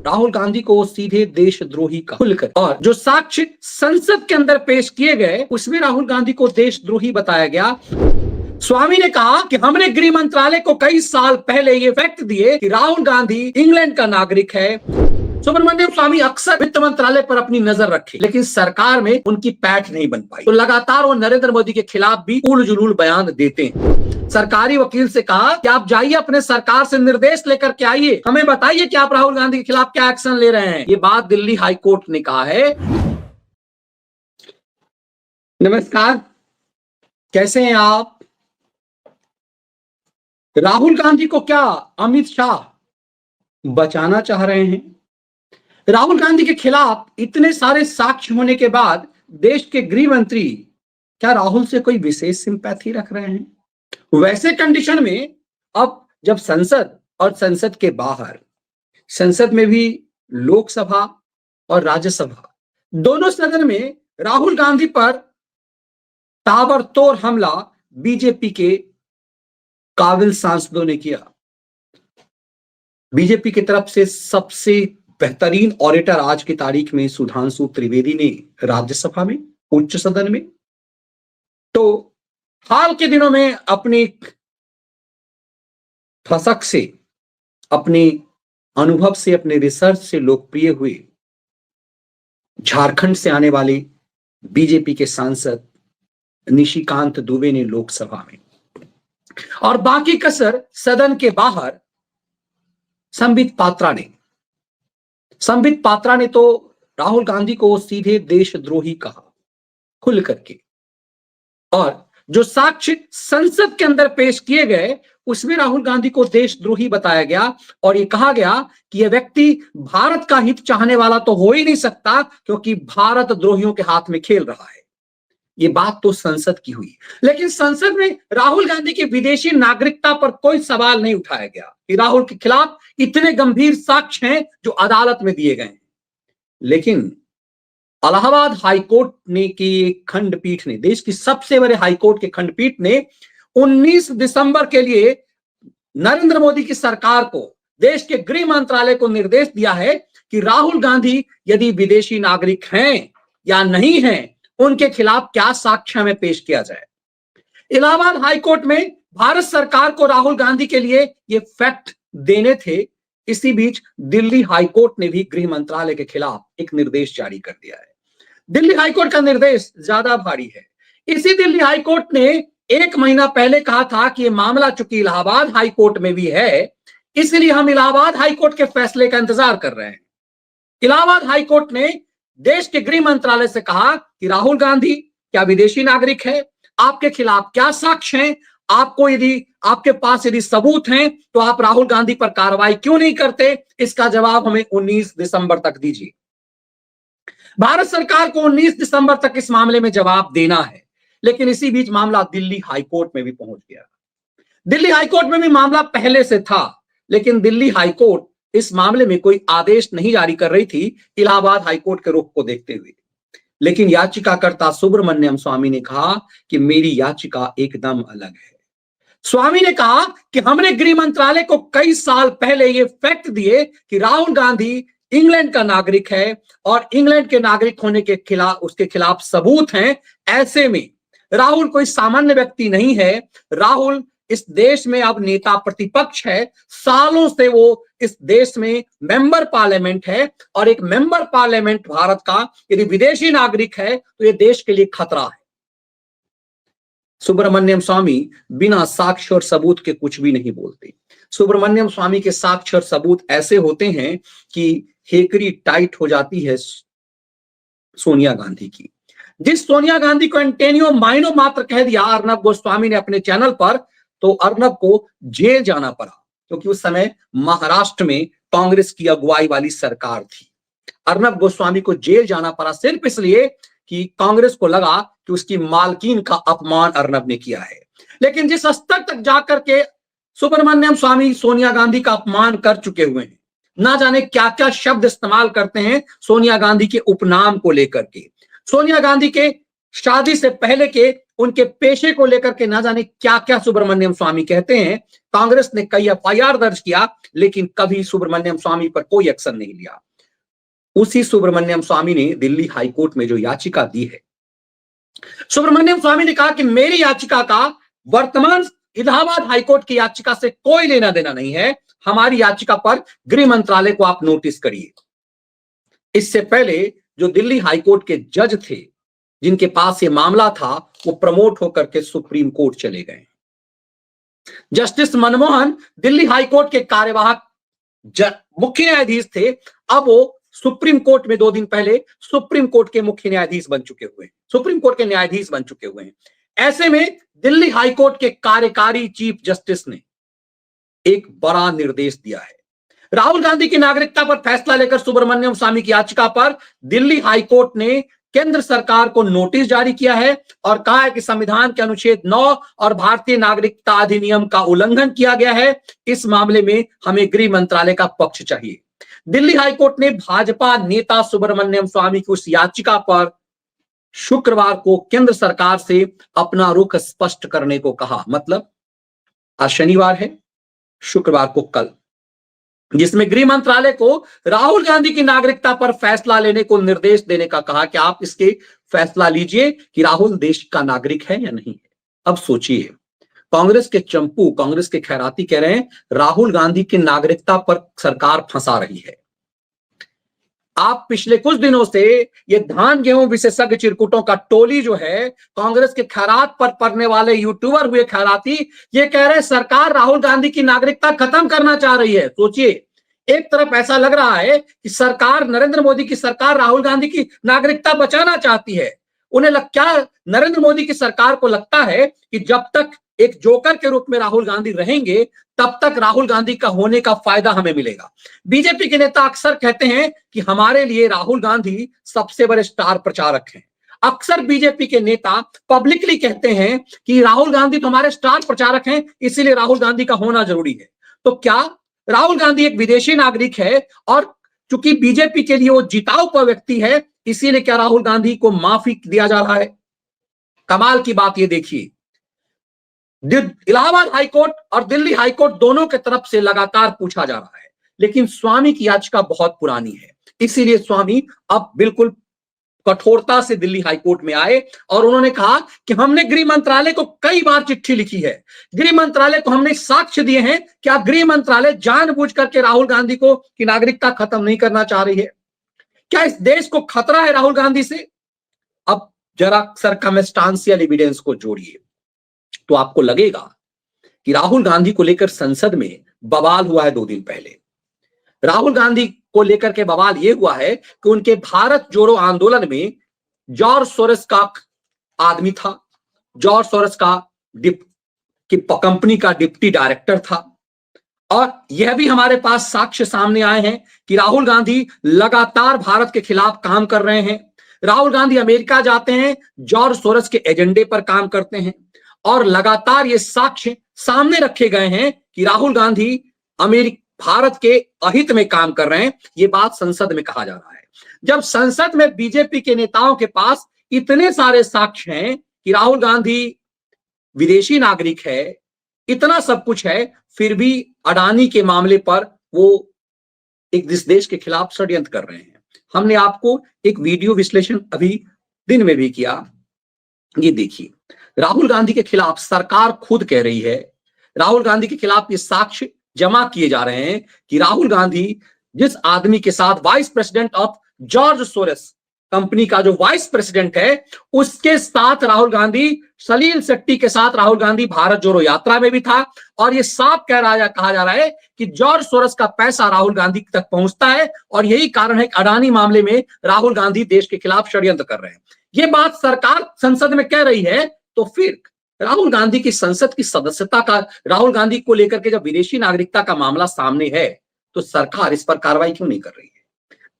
राहुल गांधी को सीधे देशद्रोही का खुलकर, और जो साक्ष्य संसद के अंदर पेश किए गए उसमें राहुल गांधी को देशद्रोही बताया गया। स्वामी ने कहा कि हमने गृह मंत्रालय को कई साल पहले ये फैक्ट दिए कि राहुल गांधी इंग्लैंड का नागरिक है। सुब्रमण्यम स्वामी अक्सर वित्त मंत्रालय पर अपनी नजर रखे, लेकिन सरकार में उनकी पैठ नहीं बन पाई, तो लगातार वो नरेंद्र मोदी के खिलाफ भी उल जुलूल बयान देते हैं। सरकारी वकील से कहा कि आप जाइए अपने सरकार से निर्देश लेकर के आइए, हमें बताइए कि आप राहुल गांधी के खिलाफ क्या एक्शन ले रहे हैं। ये बात दिल्ली हाईकोर्ट ने कहा है। नमस्कार, कैसे हैं आप? राहुल गांधी को क्या अमित शाह बचाना चाह रहे हैं? राहुल गांधी के खिलाफ इतने सारे साक्ष्य होने के बाद देश के गृह मंत्री क्या राहुल से कोई विशेष सिंपैथी रख रहे हैं? वैसे कंडीशन में अब जब संसद और संसद के बाहर, संसद में भी लोकसभा और राज्यसभा दोनों सदन में राहुल गांधी पर ताबड़तोड़ हमला बीजेपी के काबिल सांसदों ने किया। बीजेपी की तरफ से सबसे बेहतरीन ऑरेटर आज की तारीख में सुधांशु त्रिवेदी ने राज्यसभा में, उच्च सदन में, तो हाल के दिनों में अपनी थसक से, अपने अनुभव से, अपने रिसर्च से लोकप्रिय हुए झारखंड से आने वाले बीजेपी के सांसद निशिकांत दुबे ने लोकसभा में, और बाकी कसर सदन के बाहर संबित पात्रा ने तो राहुल गांधी को सीधे देशद्रोही कहा खुल करके, और जो साक्ष्य संसद के अंदर पेश किए गए उसमें राहुल गांधी को देशद्रोही बताया गया, और ये कहा गया कि यह व्यक्ति भारत का हित चाहने वाला तो हो ही नहीं सकता क्योंकि भारत द्रोहियों के हाथ में खेल रहा है। ये बात तो संसद की हुई, लेकिन संसद में राहुल गांधी की विदेशी नागरिकता पर कोई सवाल नहीं उठाया गया कि राहुल के खिलाफ इतने गंभीर साक्ष्य हैं जो अदालत में दिए गए हैं। लेकिन इलाहाबाद हाईकोर्ट ने की खंडपीठ ने, देश की सबसे बड़े हाईकोर्ट के खंडपीठ ने 19 दिसंबर के लिए नरेंद्र मोदी की सरकार को, देश के गृह मंत्रालय को निर्देश दिया है कि राहुल गांधी यदि विदेशी नागरिक हैं या नहीं हैं, उनके खिलाफ क्या साक्ष्य हमें पेश किया जाए। इलाहाबाद हाईकोर्ट में भारत सरकार को राहुल गांधी के लिए ये फैक्ट देने थे। इसी बीच दिल्ली हाईकोर्ट ने भी गृह मंत्रालय के खिलाफ एक निर्देश जारी कर दिया है। दिल्ली हाईकोर्ट का निर्देश ज्यादा भारी है। इसी दिल्ली हाईकोर्ट ने 1 महीना पहले कहा था कि यह मामला चूंकि इलाहाबाद हाईकोर्ट में भी है, इसलिए हम इलाहाबाद हाईकोर्ट के फैसले का इंतजार कर रहे हैं। इलाहाबाद हाईकोर्ट ने देश के गृह मंत्रालय से कहा कि राहुल गांधी क्या विदेशी नागरिक है, आपके खिलाफ क्या साक्ष्य हैं, आपको यदि आपके पास यदि सबूत हैं तो आप राहुल गांधी पर कार्रवाई क्यों नहीं करते, इसका जवाब हमें 19 दिसंबर तक दीजिए। भारत सरकार को 19 दिसंबर तक इस मामले में जवाब देना है, लेकिन इसी बीच मामला दिल्ली हाईकोर्ट में भी पहुंच गया। दिल्ली हाईकोर्ट में भी मामला पहले से था, लेकिन दिल्ली हाईकोर्ट इस मामले में कोई आदेश नहीं जारी कर रही थी इलाहाबाद हाईकोर्ट के रुख को देखते हुए। लेकिन याचिकाकर्ता सुब्रमण्यम स्वामी ने कहा कि मेरी याचिका एकदम अलग है। स्वामी ने कहा कि हमने गृह मंत्रालय को कई साल पहले ये फैक्ट दिए कि राहुल गांधी इंग्लैंड का नागरिक है और इंग्लैंड के नागरिक होने के खिलाफ, उसके खिलाफ सबूत हैं। ऐसे में राहुल कोई सामान्य व्यक्ति नहीं है, राहुल इस देश में अब नेता प्रतिपक्ष है, सालों से वो इस देश में मेंबर पार्लियामेंट है, और एक मेंबर पार्लियामेंट भारत का यदि विदेशी नागरिक है तो ये देश के लिए खतरा है। सुब्रमण्यम स्वामी बिना साक्ष्य और सबूत के कुछ भी नहीं बोलते। सुब्रमण्यम स्वामी के साक्ष्य और सबूत ऐसे होते हैं कि हेकड़ी टाइट हो जाती है सोनिया गांधी की। जिस सोनिया गांधी को एंटेनियो माइनो मात्र कह दिया अर्नब गोस्वामी ने अपने चैनल पर, तो अर्नब को जेल जाना पड़ा क्योंकि उस समय महाराष्ट्र में कांग्रेस की अगुवाई वाली सरकार थी। अर्नब गोस्वामी को जेल जाना पड़ा सिर्फ इसलिए कि कांग्रेस को लगा कि उसकी मालकीन का अपमान अर्नब ने किया है। लेकिन जिस स्तर तक जाकर के सुब्रमण्यम स्वामी सोनिया गांधी का अपमान कर चुके हुए हैं, ना जाने क्या क्या शब्द इस्तेमाल करते हैं सोनिया गांधी के उपनाम को लेकर के। सोनिया गांधी के शादी से पहले के उनके पेशे को लेकर के ना जाने क्या क्या सुब्रमण्यम स्वामी कहते हैं। कांग्रेस ने कई एफआईआर दर्ज किया, लेकिन कभी सुब्रमण्यम स्वामी पर कोई एक्शन नहीं लिया। उसी सुब्रमण्यम स्वामी ने दिल्ली हाईकोर्ट में जो याचिका दी है, सुब्रमण्यम स्वामी ने कहा कि मेरी याचिका का वर्तमान इलाहाबाद हाईकोर्ट की याचिका से कोई लेना देना नहीं है, हमारी याचिका पर गृह मंत्रालय को आप नोटिस करिए। इससे पहले जो दिल्ली हाईकोर्ट के जज थे जिनके पास ये मामला था, वो प्रमोट होकर के सुप्रीम कोर्ट चले गए। जस्टिस मनमोहन दिल्ली हाईकोर्ट के कार्यवाहक मुख्य न्यायाधीश थे, अब वो सुप्रीम कोर्ट में 2 दिन पहले सुप्रीम कोर्ट के मुख्य न्यायाधीश बन चुके हुए, सुप्रीम कोर्ट के न्यायाधीश बन चुके हुए हैं। ऐसे में दिल्ली हाईकोर्ट के कार्यकारी चीफ जस्टिस ने एक बड़ा निर्देश दिया है। राहुल गांधी की नागरिकता पर फैसला लेकर सुब्रमण्यम स्वामी की याचिका पर दिल्ली हाईकोर्ट ने केंद्र सरकार को नोटिस जारी किया है और कहा है कि संविधान के अनुच्छेद 9 और भारतीय नागरिकता अधिनियम का उल्लंघन किया गया है। इस मामले में हमें गृह मंत्रालय का पक्ष चाहिए। दिल्ली हाईकोर्ट ने भाजपा नेता सुब्रमण्यम स्वामी की उस याचिका पर शुक्रवार को केंद्र सरकार से अपना रुख स्पष्ट करने को कहा। मतलब आज शनिवार है, शुक्रवार को कल, जिसमें गृह मंत्रालय को राहुल गांधी की नागरिकता पर फैसला लेने को निर्देश देने का कहा कि आप इसके फैसला लीजिए कि राहुल देश का नागरिक है या नहीं है। अब सोचिए, कांग्रेस के चंपू, कांग्रेस के खैराती कह रहे हैं राहुल गांधी की नागरिकता पर सरकार फंसा रही है। आप पिछले कुछ दिनों से ये धान गेहूं विशेषज्ञ चिरकुटों का टोली जो है, कांग्रेस के खैरात पर पड़ने वाले यूट्यूबर हुए खैराती, ये कह रहे हैं सरकार राहुल गांधी की नागरिकता खत्म करना चाह रही है। सोचिए, एक तरफ ऐसा लग रहा है कि सरकार, नरेंद्र मोदी की सरकार राहुल गांधी की नागरिकता बचाना चाहती है। उन्हें क्या नरेंद्र मोदी की सरकार को लगता है कि जब तक एक जोकर के रूप में राहुल गांधी रहेंगे तब तक राहुल गांधी का होने का फायदा हमें मिलेगा। बीजेपी के नेता अक्सर कहते हैं कि हमारे लिए राहुल गांधी सबसे बड़े स्टार प्रचारक हैं। अक्सर बीजेपी के नेता पब्लिकली कहते हैं कि राहुल गांधी तो हमारे स्टार प्रचारक हैं, इसीलिए राहुल गांधी का होना जरूरी है। तो क्या राहुल गांधी एक विदेशी नागरिक है और चूंकि बीजेपी के लिए वो जिताऊ पर व्यक्ति है, इसीलिए क्या राहुल गांधी को माफी दिया जा रहा है? कमाल की बात ये देखिए, इलाहाबाद हाईकोर्ट और दिल्ली हाईकोर्ट दोनों के तरफ से लगातार पूछा जा रहा है, लेकिन स्वामी की याचिका बहुत पुरानी है। इसीलिए स्वामी अब बिल्कुल कठोरता से दिल्ली हाईकोर्ट में आए और उन्होंने कहा कि हमने गृह मंत्रालय को कई बार चिट्ठी लिखी है, गृह मंत्रालय को हमने साक्ष्य दिए हैं। क्या गृह मंत्रालय जानबूझ करके राहुल गांधी को की नागरिकता खत्म नहीं करना चाह रही है? क्या इस देश को खतरा है राहुल गांधी से? अब जरा सर्कमस्टांशियल एविडेंस को जोड़िए तो आपको लगेगा कि राहुल गांधी को लेकर संसद में बवाल हुआ है 2 दिन पहले। राहुल गांधी को लेकर के बवाल यह हुआ है कि उनके भारत जोड़ो आंदोलन में जॉर्ज सोरोस का आदमी था, जॉर्ज सोरोस का कंपनी का डिप्टी डायरेक्टर था। और यह भी हमारे पास साक्ष्य सामने आए हैं कि राहुल गांधी लगातार भारत के खिलाफ काम कर रहे हैं। राहुल गांधी अमेरिका जाते हैं, जॉर्ज सोरोस के एजेंडे पर काम करते हैं और लगातार ये साक्ष्य सामने रखे गए हैं कि राहुल गांधी भारत के अहित में काम कर रहे हैं। ये बात संसद में कहा जा रहा है। जब संसद में बीजेपी के नेताओं के पास इतने सारे साक्ष्य हैं कि राहुल गांधी विदेशी नागरिक है, इतना सब कुछ है, फिर भी अडानी के मामले पर वो एक देश के खिलाफ षड्यंत्र कर रहे हैं। हमने आपको एक वीडियो विश्लेषण अभी दिन में भी किया। ये देखिए, राहुल गांधी के खिलाफ सरकार खुद कह रही है, राहुल गांधी के खिलाफ ये साक्ष्य जमा किए जा रहे हैं कि राहुल गांधी जिस आदमी के साथ vice president of George Soros company का जो वाइस प्रेसिडेंट है, उसके साथ राहुल गांधी, सलील शेट्टी के साथ राहुल गांधी भारत जोड़ो यात्रा में भी था। और ये साफ कहा जा रहा है कि जॉर्ज सोरोस का पैसा राहुल गांधी तक पहुंचता है और यही कारण है कि अडानी मामले में राहुल गांधी देश के खिलाफ षड्यंत्र कर रहे हैं। ये बात सरकार संसद में कह रही है, तो फिर राहुल गांधी की संसद की सदस्यता का, राहुल गांधी को लेकर के जब विदेशी नागरिकता का मामला सामने है तो सरकार इस पर कार्रवाई क्यों नहीं कर रही है?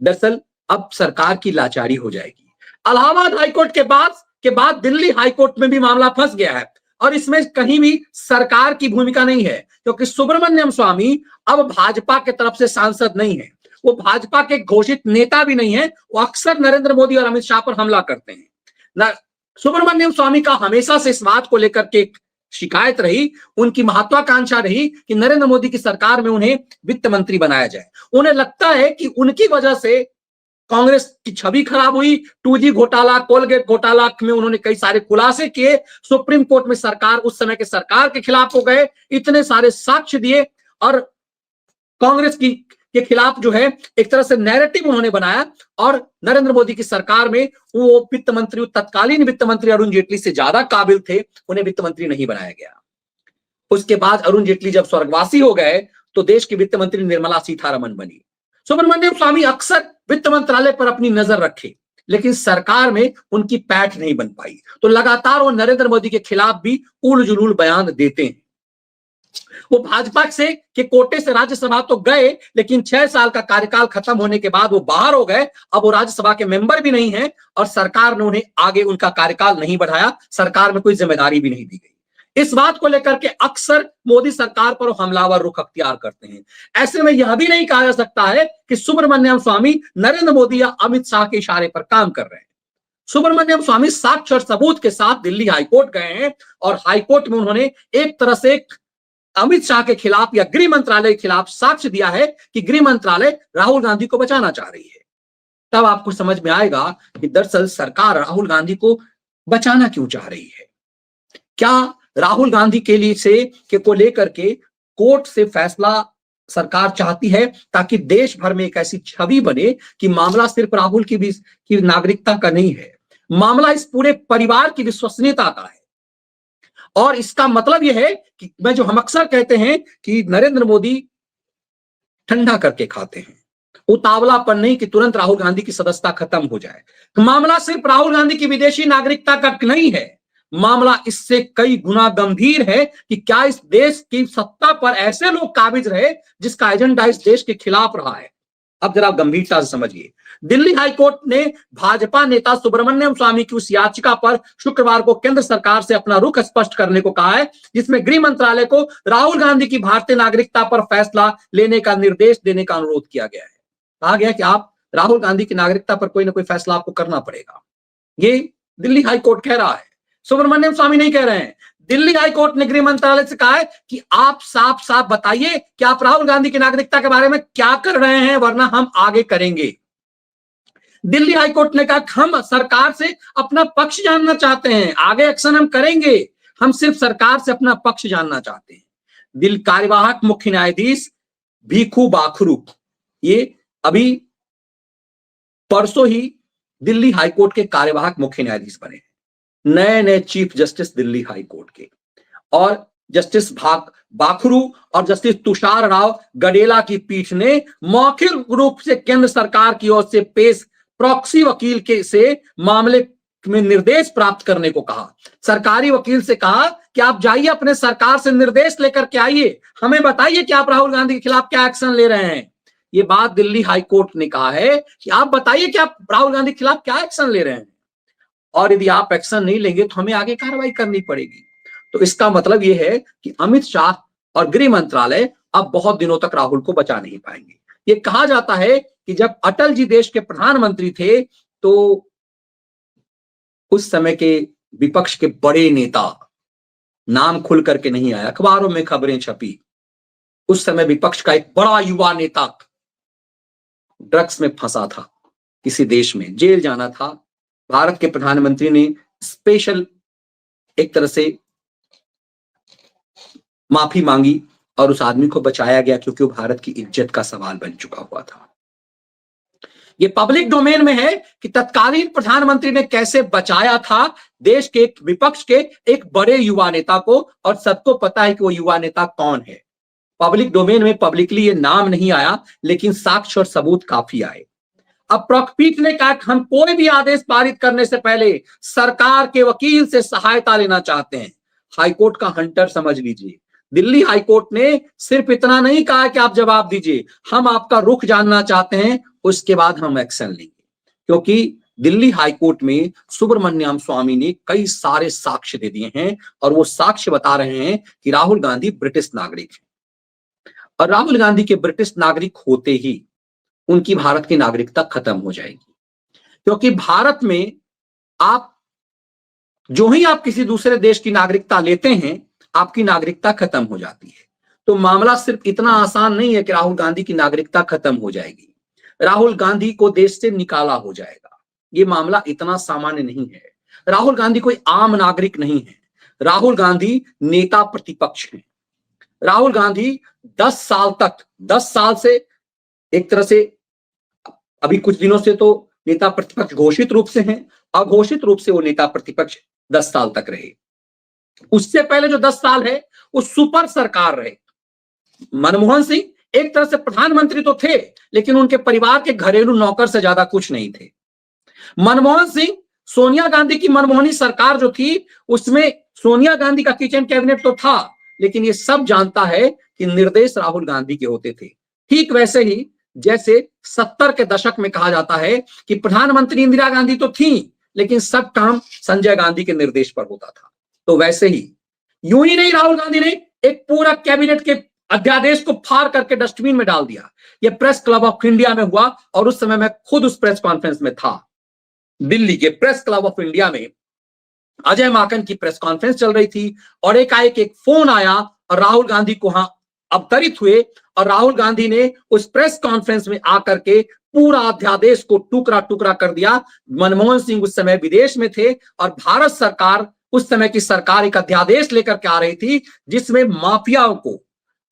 दरअसल अब सरकार की लाचारी हो जाएगी। इलाहाबाद हाईकोर्ट के बाद दिल्ली हाईकोर्ट में भी मामला फंस गया है और इसमें कहीं भी सरकार की भूमिका नहीं है, क्योंकि सुब्रमण्यम स्वामी अब भाजपा के तरफ से सांसद नहीं है, वो भाजपा के घोषित नेता भी नहीं है। वो अक्सर नरेंद्र मोदी और अमित शाह पर हमला करते हैं। सुब्रमण्यम स्वामी का हमेशा से इस बात को लेकर के शिकायत रही, उनकी महत्वाकांक्षा रही कि नरेंद्र मोदी की सरकार में उन्हें वित्त मंत्री बनाया जाए। उन्हें लगता है कि उनकी वजह से कांग्रेस की छवि खराब हुई, 2G घोटाला, कोलगेट घोटाला में उन्होंने कई सारे खुलासे किए, सुप्रीम कोर्ट में सरकार, उस समय के सरकार के खिलाफ हो गए, इतने सारे साक्ष्य दिए और कांग्रेस की के खिलाफ जो है एक तरह से नैरेटिव उन्होंने बनाया और नरेंद्र मोदी की सरकार में वो वित्त मंत्री, तत्कालीन वित्त मंत्री अरुण जेटली से ज्यादा काबिल थे, उन्हें वित्त मंत्री नहीं बनाया गया। उसके बाद अरुण जेटली जब स्वर्गवासी हो गए तो देश की वित्त मंत्री निर्मला सीतारमण बनी। सुब्रमण्यम स्वामी अक्सर वित्त मंत्रालय पर अपनी नजर रखे, लेकिन सरकार में उनकी पैठ नहीं बन पाई, तो लगातार वो नरेंद्र मोदी के खिलाफ भी उल जुलूल बयान देते हैं। वो भाजपा से के कोटे से राज्यसभा तो गए, लेकिन 6 साल का कार्यकाल खत्म होने के बाद वो बाहर हो गए। अब वो राज्यसभा के मेंबर भी नहीं है और सरकार ने उन्हें आगे उनका कार्यकाल नहीं बढ़ाया, सरकार में कोई जिम्मेदारी भी नहीं दी गई। इस बात को लेकर के अक्सर मोदी सरकार पर हमलावर रुख अख्तियार करते हैं। ऐसे में यह भी नहीं कहा जा सकता है कि सुब्रमण्यम स्वामी नरेंद्र मोदी या अमित शाह के इशारे पर काम कर रहे हैं। सुब्रमण्यम स्वामी साक्ष्य और सबूत के साथ दिल्ली हाईकोर्ट गए हैं और हाईकोर्ट में उन्होंने एक तरह से अमित शाह के खिलाफ या गृह मंत्रालय के खिलाफ साक्ष्य दिया है कि गृह मंत्रालय राहुल गांधी को बचाना चाह रही है। तब आपको समझ में आएगा कि दरअसल सरकार राहुल गांधी को बचाना क्यों चाह रही है। क्या राहुल गांधी के लिए को लेकर के कोर्ट से फैसला सरकार चाहती है ताकि देश भर में एक ऐसी छवि बने कि मामला सिर्फ राहुल की नागरिकता का नहीं है, मामला इस पूरे परिवार की विश्वसनीयता का है। और इसका मतलब यह है कि हम अक्सर कहते हैं कि नरेंद्र मोदी ठंडा करके खाते हैं, उतावलापन नहीं कि तुरंत राहुल गांधी की सदस्यता खत्म हो जाए। तो मामला सिर्फ राहुल गांधी की विदेशी नागरिकता का नहीं है, मामला इससे कई गुना गंभीर है कि क्या इस देश की सत्ता पर ऐसे लोग काबिज रहे जिसका एजेंडा इस देश के खिलाफ रहा है। अब जरा गंभीरता से समझिए, दिल्ली हाईकोर्ट ने भाजपा नेता सुब्रमण्यम स्वामी की उस याचिका पर शुक्रवार को केंद्र सरकार से अपना रुख स्पष्ट करने को कहा है, जिसमें गृह मंत्रालय को राहुल गांधी की भारतीय नागरिकता पर फैसला लेने का निर्देश देने का अनुरोध किया गया है। कहा गया कि आप राहुल गांधी की नागरिकता पर कोई ना कोई फैसला आपको करना पड़ेगा। ये दिल्ली हाईकोर्ट कह रहा है, सुब्रमण्यम स्वामी नहीं कह रहे हैं। दिल्ली हाईकोर्ट ने गृह मंत्रालय से कहा है कि आप साफ साफ बताइए कि आप राहुल गांधी की नागरिकता के बारे में क्या कर रहे हैं, वरना हम आगे करेंगे। दिल्ली हाईकोर्ट ने कहा कि हम सरकार से अपना पक्ष जानना चाहते हैं, आगे एक्शन हम करेंगे, हम सिर्फ सरकार से अपना पक्ष जानना चाहते हैं। दिल्ली कार्यवाहक मुख्य न्यायाधीश भिखू बाखरू, ये अभी परसों ही दिल्ली हाईकोर्ट के कार्यवाहक मुख्य न्यायाधीश बने, नए चीफ जस्टिस दिल्ली हाईकोर्ट के। और जस्टिस बाखरू और जस्टिस तुषार राव गडेला की पीठ ने मौखिक रूप से केंद्र सरकार की ओर से पेश प्रॉक्सी वकील के से मामले में निर्देश प्राप्त करने को कहा। सरकारी वकील से कहा कि आप जाइए अपने सरकार से निर्देश लेकर के आइए, हमें बताइए कि आप राहुल गांधी के खिलाफ क्या एक्शन ले रहे हैं। ये बात दिल्ली हाईकोर्ट ने कहा है कि आप बताइए कि आप राहुल गांधी के खिलाफ क्या एक्शन ले रहे हैं, और यदि आप एक्शन नहीं लेंगे तो हमें आगे कार्रवाई करनी पड़ेगी। तो इसका मतलब यह है कि अमित शाह और गृह मंत्रालय अब बहुत दिनों तक राहुल को बचा नहीं पाएंगे। ये कहा जाता है कि जब अटल जी देश के प्रधानमंत्री थे तो उस समय के विपक्ष के बड़े नेता, नाम खुल करके नहीं आया, अखबारों में खबरें छपी, उस समय विपक्ष का एक बड़ा युवा नेता ड्रग्स में फंसा था, किसी देश में जेल जाना था। भारत के प्रधानमंत्री ने स्पेशल एक तरह से माफी मांगी और उस आदमी को बचाया गया, क्योंकि वो भारत की इज्जत का सवाल बन चुका हुआ था। ये पब्लिक डोमेन में है कि तत्कालीन प्रधानमंत्री ने कैसे बचाया था देश के एक विपक्ष के एक बड़े युवा नेता को, और सबको पता है कि वो युवा नेता कौन है। पब्लिक डोमेन में पब्लिकली ये नाम नहीं आया, लेकिन साक्ष्य और सबूत काफी आए। अब पीठ ने कहा कि हम कोई भी आदेश पारित करने से पहले सरकार के वकील से सहायता लेना चाहते हैं। हाईकोर्ट का हंटर समझ लीजिए, दिल्ली हाईकोर्ट ने सिर्फ इतना नहीं कहा कि आप जवाब दीजिए, हम आपका रुख जानना चाहते हैं, उसके बाद हम एक्शन लेंगे। क्योंकि दिल्ली हाईकोर्ट में सुब्रमण्यम स्वामी ने कई सारे साक्ष्य दे दिए हैं और वो साक्ष्य बता रहे हैं कि राहुल गांधी ब्रिटिश नागरिक हैं, और राहुल गांधी के ब्रिटिश नागरिक होते ही उनकी भारत की नागरिकता खत्म हो जाएगी। क्योंकि भारत में आप जो ही आप किसी दूसरे देश की नागरिकता लेते हैं, आपकी नागरिकता खत्म हो जाती है। तो मामला सिर्फ इतना आसान नहीं है कि राहुल गांधी की नागरिकता खत्म हो जाएगी, राहुल गांधी को देश से निकाला हो जाएगा। ये मामला इतना सामान्य नहीं है। राहुल गांधी कोई आम नागरिक नहीं है। राहुल गांधी नेता प्रतिपक्ष हैं। राहुल गांधी 10 साल तक, 10 साल से एक तरह से, अभी कुछ दिनों से तो नेता प्रतिपक्ष घोषित रूप से हैं, अघोषित रूप से वो नेता प्रतिपक्ष 10 साल तक रहे। उससे पहले जो 10 साल है वो सुपर सरकार रहे। मनमोहन सिंह एक तरह से प्रधानमंत्री तो थे, लेकिन उनके परिवार के घरेलू नौकर से ज्यादा कुछ नहीं थे। मनमोहन सिंह, सोनिया गांधी की मनमोहनी सरकार जो थी, उसमें सोनिया गांधी का किचन कैबिनेट तो था, लेकिन ये सब जानता है कि निर्देश राहुल गांधी के होते थे। ठीक वैसे ही जैसे 70 के दशक में कहा जाता है कि प्रधानमंत्री इंदिरा गांधी तो थी, लेकिन सब काम संजय गांधी के निर्देश पर होता था। तो वैसे ही यूं ही नहीं, राहुल गांधी ने एक पूरा कैबिनेट के अध्यादेश को फाड़ करके डस्टबिन में डाल दिया। यह प्रेस क्लब ऑफ इंडिया में हुआ और उस समय मैं खुद उस प्रेस कॉन्फ्रेंस में था। दिल्ली के प्रेस क्लब ऑफ इंडिया में अजय माकन की प्रेस कॉन्फ्रेंस चल रही थी और एकाएक एक फोन आया और राहुल गांधी को वहां अवतरित हुए और राहुल गांधी ने उस प्रेस कॉन्फ्रेंस में आकर के पूरा अध्यादेश को टुकड़ा टुकड़ा कर दिया। मनमोहन सिंह उस समय विदेश में थे और भारत सरकार, उस समय की सरकार, एक अध्यादेश लेकर के आ रही थी जिसमें माफियाओं को,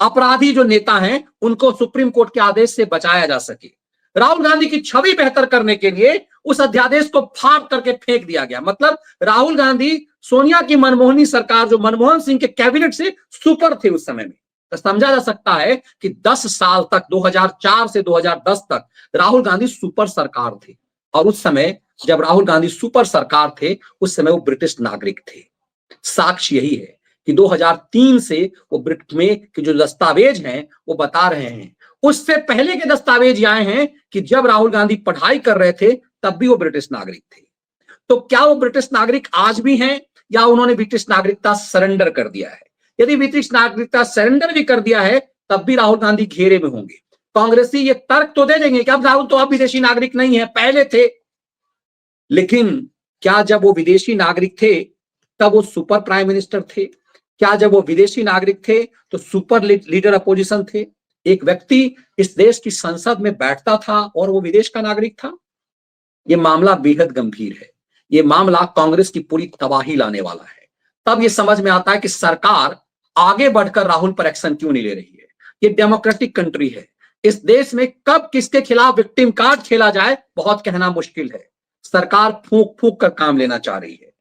अपराधी जो नेता हैं, उनको सुप्रीम कोर्ट के आदेश से बचाया जा सके। राहुल गांधी की छवि बेहतर करने के लिए उस अध्यादेश को फाड़ करके फेंक दिया गया। मतलब राहुल गांधी सोनिया की मनमोहनी सरकार, जो मनमोहन सिंह के कैबिनेट से सुपर थे उस समय में, तो समझा जा सकता है कि 10 साल तक, 2004 से 2010 तक राहुल गांधी सुपर सरकार थे। और उस समय जब राहुल गांधी सुपर सरकार थे, उस समय वो ब्रिटिश नागरिक थे। साक्ष्य यही है कि 2003 से वो ब्रिटेन में कि जो दस्तावेज हैं वो बता रहे हैं, उससे पहले के दस्तावेज आए हैं कि जब राहुल गांधी पढ़ाई कर रहे थे तब भी वो ब्रिटिश नागरिक थे। तो क्या वो ब्रिटिश नागरिक आज भी हैं या उन्होंने ब्रिटिश नागरिकता सरेंडर कर दिया है? यदि ब्रिटिश नागरिकता सरेंडर भी कर दिया है तब भी राहुल गांधी घेरे में होंगे। कांग्रेसी ये तर्क तो दे देंगे कि अब राहुल तो अब विदेशी नागरिक नहीं है, पहले थे। लेकिन क्या जब वो विदेशी नागरिक थे तब वो सुपर प्राइम मिनिस्टर थे? क्या जब वो विदेशी नागरिक थे तो सुपर लीडर अपोजिशन थे? एक व्यक्ति इस देश की संसद में बैठता था और वो विदेश का नागरिक था। ये मामला बेहद गंभीर है। ये मामला कांग्रेस की पूरी तबाही लाने वाला है। तब ये समझ में आता है कि सरकार आगे बढ़कर राहुल पर एक्शन क्यों नहीं ले रही है। ये डेमोक्रेटिक कंट्री है। इस देश में कब किसके खिलाफ विक्टिम कार्ड खेला जाए बहुत कहना मुश्किल है। सरकार फूंक फूंक कर काम लेना चाह रही है।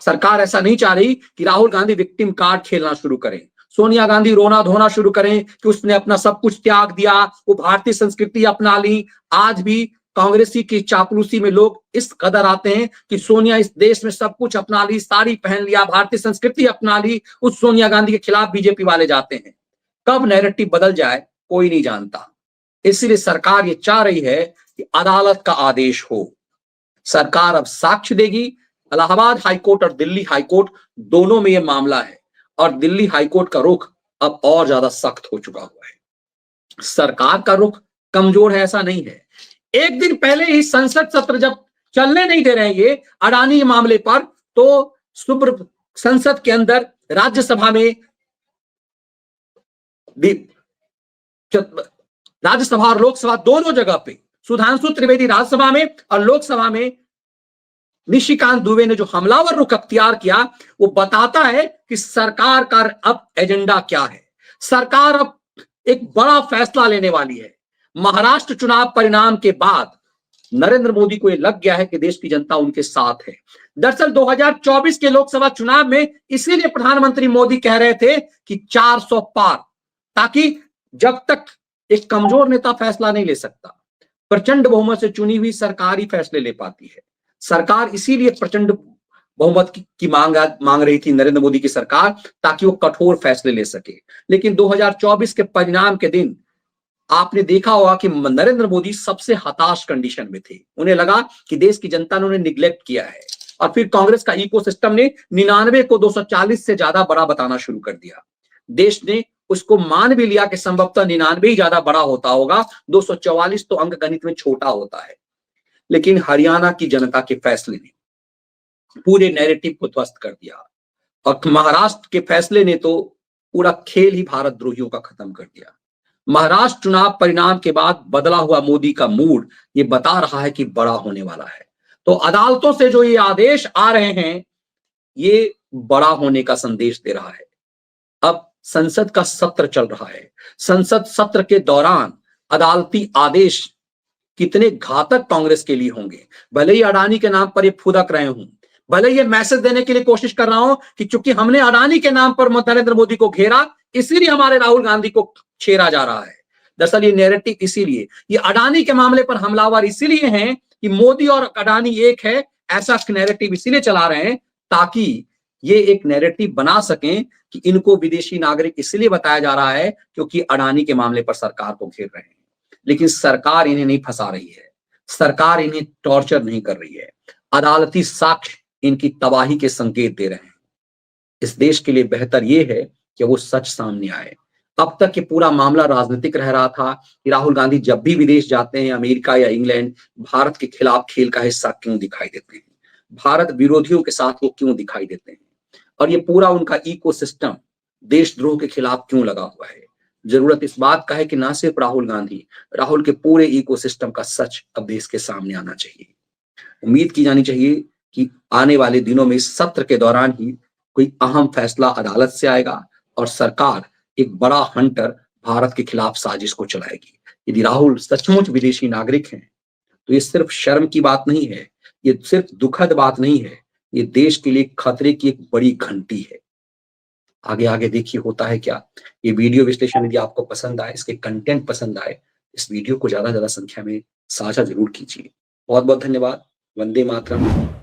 सरकार ऐसा नहीं चाह रही कि राहुल गांधी विक्टिम कार्ड खेलना शुरू करें, सोनिया गांधी रोना धोना शुरू करें कि उसने अपना सब कुछ त्याग दिया, वो भारतीय संस्कृति अपना ली। आज भी कांग्रेसी की चापलूसी में लोग इस कदर आते हैं कि सोनिया इस देश में सब कुछ अपना ली, साड़ी पहन लिया, भारतीय संस्कृति अपना ली, उस सोनिया गांधी के खिलाफ बीजेपी वाले जाते हैं। कब नैरेटिव बदल जाए कोई नहीं जानता। इसलिए सरकार ये चाह रही है कि अदालत का आदेश हो। सरकार अब साक्ष्य देगी। इलाहाबाद हाईकोर्ट और दिल्ली हाईकोर्ट दोनों में यह मामला है और दिल्ली हाईकोर्ट का रुख अब और ज्यादा सख्त हो चुका हुआ है। सरकार का रुख कमजोर है ऐसा नहीं है। एक दिन पहले ही संसद सत्र जब चलने नहीं दे रहे हैं ये अडानी मामले पर, तो संसद के अंदर राज्यसभा में, राज्यसभा और लोकसभा दोनों जगह पे सुधांशु त्रिवेदी राज्यसभा में और लोकसभा में निशिकांत दुबे ने जो हमलावर रुख अख्तियार किया, वो बताता है कि सरकार का अब एजेंडा क्या है। सरकार अब एक बड़ा फैसला लेने वाली है। महाराष्ट्र चुनाव परिणाम के बाद नरेंद्र मोदी को यह लग गया है कि देश की जनता उनके साथ है। दरअसल 2024 के लोकसभा चुनाव में इसीलिए प्रधानमंत्री मोदी कह रहे थे कि 400 पार, ताकि जब तक एक कमजोर नेता फैसला नहीं ले सकता, प्रचंड बहुमत से चुनी हुई सरकार ही फैसले ले पाती है। सरकार इसीलिए प्रचंड बहुमत की मांग रही थी नरेंद्र मोदी की सरकार, ताकि वो कठोर फैसले ले सके। लेकिन 2024 के परिणाम के दिन आपने देखा होगा कि नरेंद्र मोदी सबसे हताश कंडीशन में थे। उन्हें लगा कि देश की जनता ने उन्हें निग्लेक्ट किया है और फिर कांग्रेस का इकोसिस्टम ने 99 को 240 से ज्यादा बड़ा बताना शुरू कर दिया। देश ने उसको मान भी लिया कि संभवतः 99 ही ज्यादा बड़ा होता होगा, 244 तो अंक गणित में छोटा होता है। लेकिन हरियाणा की जनता के फैसले ने, पूरे नैरेटिव को ध्वस्त कर दिया। और महाराष्ट्र के फैसले ने तो पूरा खेल ही भारत द्रोहियों का खत्म कर दिया। महाराष्ट्र चुनाव परिणाम के बाद बदला हुआ मोदी का मूड ये बता रहा है कि बड़ा होने वाला है। तो अदालतों से जो ये आदेश आ रहे हैं, ये बड़ा होने का संदेश दे रहा है। अब संसद का सत्र चल रहा है। संसद सत्र के दौरान अदालती आदेश कितने घातक कांग्रेस के लिए होंगे। भले ही अडानी के नाम पर ये फुदक रहे हूं, भले ये मैसेज देने के लिए कोशिश कर रहा हूं कि चूंकि हमने अडानी के नाम पर नरेंद्र मोदी को घेरा, इसीलिए हमारे राहुल गांधी को छेड़ा जा रहा है। दरअसल ये नैरेटिव इसीलिए, ये अडानी के मामले पर हमलावर इसीलिए हैं कि मोदी और अडानी एक है, ऐसा नैरेटिव इसीलिए चला रहे हैं ताकि ये एक नैरेटिव बना सकें कि इनको विदेशी नागरिक इसलिए बताया जा रहा है क्योंकि अडानी के मामले पर सरकार को घेर रहे हैं। लेकिन सरकार इन्हें नहीं फंसा रही है, सरकार इन्हें टॉर्चर नहीं कर रही है। अदालती साक्ष्य इनकी तबाही के संकेत दे रहे हैं। इस देश के लिए बेहतर यह है कि वो सच सामने आए। अब तक ये पूरा मामला राजनीतिक रह रहा था कि राहुल गांधी जब भी विदेश जाते हैं, अमेरिका या इंग्लैंड, भारत के खिलाफ खेल का हिस्सा क्यों दिखाई देते हैं, भारत विरोधियों के साथ वो क्यों दिखाई देते हैं, और ये पूरा उनका इकोसिस्टम देशद्रोह के खिलाफ क्यों लगा हुआ है। जरूरत इस बात का है कि ना सिर्फ राहुल गांधी, राहुल के पूरे इकोसिस्टम का सच अब देश के सामने आना चाहिए। उम्मीद की जानी चाहिए कि आने वाले दिनों में इस सत्र के दौरान ही कोई अहम फैसला अदालत से आएगा और सरकार एक बड़ा हंटर भारत के खिलाफ साजिश को चलाएगी। यदि राहुल सचमुच विदेशी नागरिक हैं तो ये सिर्फ शर्म की बात नहीं है, ये सिर्फ दुखद बात नहीं है, ये देश के लिए खतरे की एक बड़ी घंटी है। आगे आगे देखिए होता है क्या। ये वीडियो विश्लेषण यदि आपको पसंद आए, इसके कंटेंट पसंद आए, इस वीडियो को ज्यादा संख्या में साझा जरूर कीजिए। बहुत बहुत धन्यवाद। वंदे मातरम।